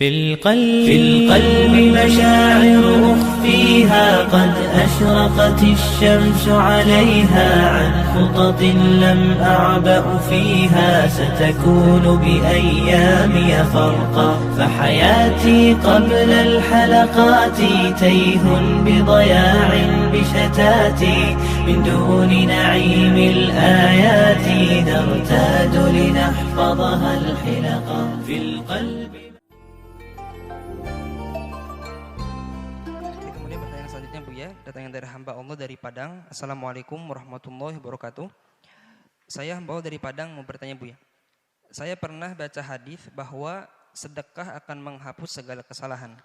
في القلب مشاعر أخفيها قد أشرقت الشمس عليها عن خطط لم أعبأ فيها ستكون بأيامي فرقا فحياتي قبل الحلقات تيه بضياع بشتاتي من دون نعيم الآيات نرتاد لنحفظها الحلقا في القلب. Kemudian pertanyaan selanjutnya Bu ya, datangnya dari hamba Allah dari Padang. Assalamualaikum warahmatullahi wabarakatuh. Saya hamba Allah dari Padang mau bertanya Bu ya. Saya pernah baca hadis bahwa sedekah akan menghapus segala kesalahan.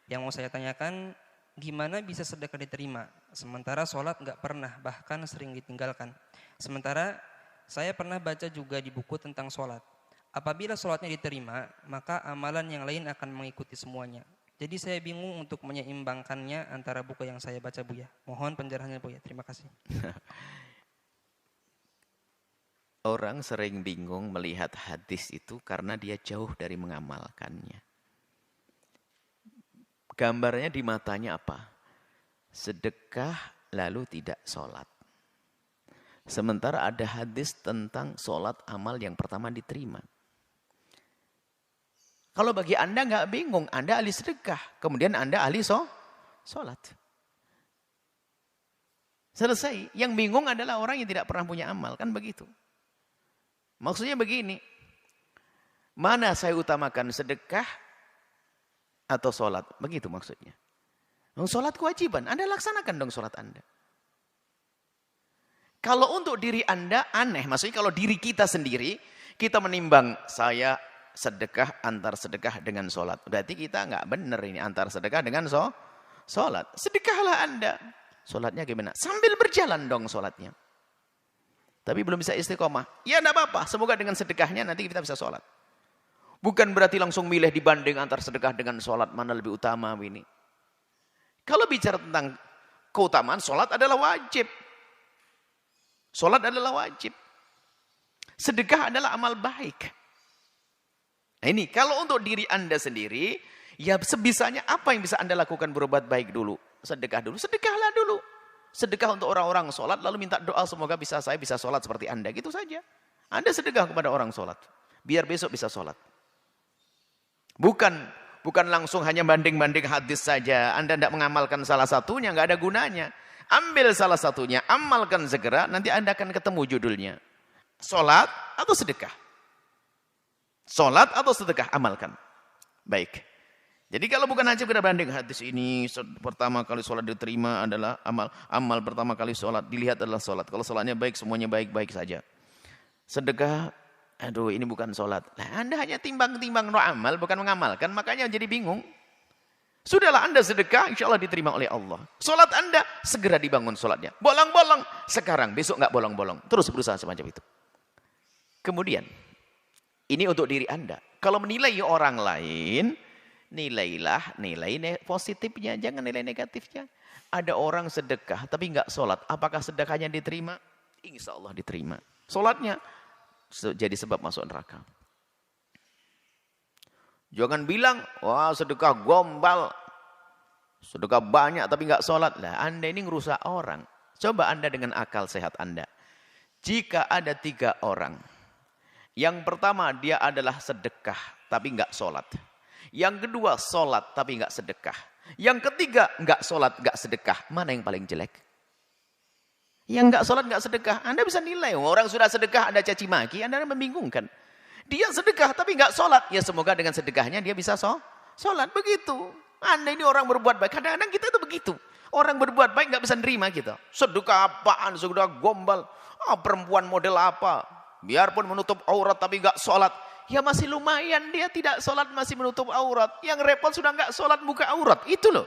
Yang mau saya tanyakan, gimana bisa sedekah diterima? Sementara sholat nggak pernah, bahkan sering ditinggalkan. Sementara saya pernah baca juga di buku tentang sholat. Apabila sholatnya diterima, maka amalan yang lain akan mengikuti semuanya. Jadi saya bingung untuk menyeimbangkannya antara buku yang saya baca Bu ya. Mohon penjelasannya Bu ya. Terima kasih. Orang sering bingung melihat hadis itu karena dia jauh dari mengamalkannya. Gambarnya di matanya apa? Sedekah lalu tidak sholat. Sementara ada hadis tentang sholat amal yang pertama diterima. Kalau bagi Anda nggak bingung, Anda ahli sedekah, kemudian Anda ahli sholat. Selesai. Yang bingung adalah orang yang tidak pernah punya amal, kan begitu. Maksudnya begini, mana saya utamakan sedekah atau sholat? Begitu maksudnya. Sholat kewajiban, Anda laksanakan dong sholat Anda. Kalau untuk diri Anda aneh, maksudnya kalau diri kita sendiri, kita menimbang saya sedekah antar sedekah dengan sholat. Berarti kita nggak benar ini antar sedekah dengan sholat. Sedekahlah Anda. Sholatnya gimana? Sambil berjalan dong sholatnya. Tapi belum bisa istiqomah. Ya enggak apa-apa. Semoga dengan sedekahnya nanti kita bisa sholat. Bukan berarti langsung milih dibanding antar sedekah dengan sholat. Mana lebih utama ini. Kalau bicara tentang keutamaan, sholat adalah wajib. Sholat adalah wajib. Sedekah adalah amal baik. Nah ini, kalau untuk diri Anda sendiri, ya sebisanya apa yang bisa Anda lakukan berbuat baik dulu? Sedekah dulu, sedekahlah dulu. Sedekah untuk orang-orang sholat, lalu minta doa semoga saya bisa sholat seperti Anda. Gitu saja. Anda sedekah kepada orang sholat. Biar besok bisa sholat. Bukan langsung hanya banding-banding hadis saja. Anda tidak mengamalkan salah satunya, nggak ada gunanya. Ambil salah satunya, amalkan segera, nanti Anda akan ketemu judulnya. Sholat atau sedekah? Sholat atau sedekah, amalkan. Baik. Jadi kalau bukan hanya kita banding hadis ini, pertama kali sholat diterima adalah amal pertama kali sholat, dilihat adalah sholat. Kalau sholatnya baik, semuanya baik-baik saja. Sedekah, aduh ini bukan sholat. Nah, Anda hanya timbang-timbang amal, bukan mengamalkan, makanya jadi bingung. Sudahlah Anda sedekah, insya Allah diterima oleh Allah. Sholat Anda, segera dibangun sholatnya. Bolong-bolong, sekarang, besok nggak bolong-bolong. Terus berusaha semacam itu. Kemudian, ini untuk diri Anda. Kalau menilai orang lain, nilailah nilai positifnya, jangan nilai negatifnya. Ada orang sedekah tapi nggak sholat. Apakah sedekahnya diterima? Insya Allah diterima. Sholatnya jadi sebab masuk neraka. Jangan bilang, wah sedekah gombal. Sedekah banyak tapi nggak sholat. Lah Anda ini ngerusak orang. Coba Anda dengan akal sehat Anda. Jika ada 3 orang. Yang pertama dia adalah sedekah tapi enggak sholat. Yang kedua sholat tapi enggak sedekah. Yang ketiga enggak sholat enggak sedekah. Mana yang paling jelek? Yang enggak sholat enggak sedekah. Anda bisa nilai. Orang sudah sedekah Anda caci maki. Anda membingungkan. Dia sedekah tapi enggak sholat. Ya semoga dengan sedekahnya dia bisa sholat. Begitu. Anda ini orang berbuat baik. Kadang-kadang kita itu begitu. Orang berbuat baik enggak bisa nerima kita. Sedekah apaan? Sedekah gombal. Perempuan model apa? Biarpun menutup aurat tapi enggak sholat. Ya masih lumayan dia tidak sholat masih menutup aurat. Yang repot sudah enggak sholat buka aurat. Itu loh.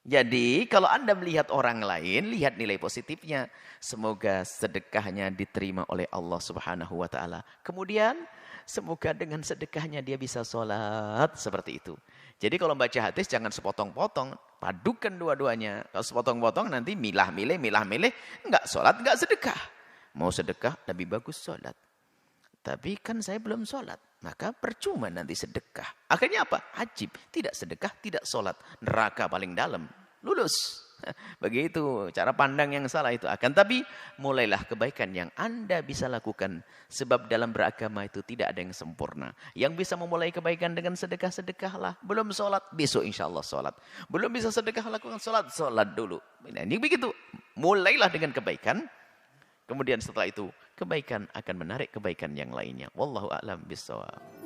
Jadi kalau Anda melihat orang lain, lihat nilai positifnya. Semoga sedekahnya diterima oleh Allah Subhanahu wa ta'ala. Kemudian semoga dengan sedekahnya dia bisa sholat. Seperti itu. Jadi kalau baca hadis jangan sepotong-potong. Padukan dua-duanya. Kalau sepotong-potong nanti milah-milih. Enggak sholat, enggak sedekah. Mau sedekah lebih bagus sholat. Tapi kan saya belum sholat. Maka percuma nanti sedekah. Akhirnya apa? Ajib. Tidak sedekah, tidak sholat. Neraka paling dalam. Lulus. Begitu cara pandang yang salah itu akan. Tapi mulailah kebaikan yang Anda bisa lakukan. Sebab dalam beragama itu tidak ada yang sempurna. Yang bisa memulai kebaikan dengan sedekah-sedekahlah. Belum sholat, besok insya Allah sholat. Belum bisa sedekah, lakukan sholat. Sholat dulu. Ini begitu. Mulailah dengan kebaikan. Kemudian setelah itu kebaikan akan menarik kebaikan yang lainnya. Wallahu a'lam bishawab.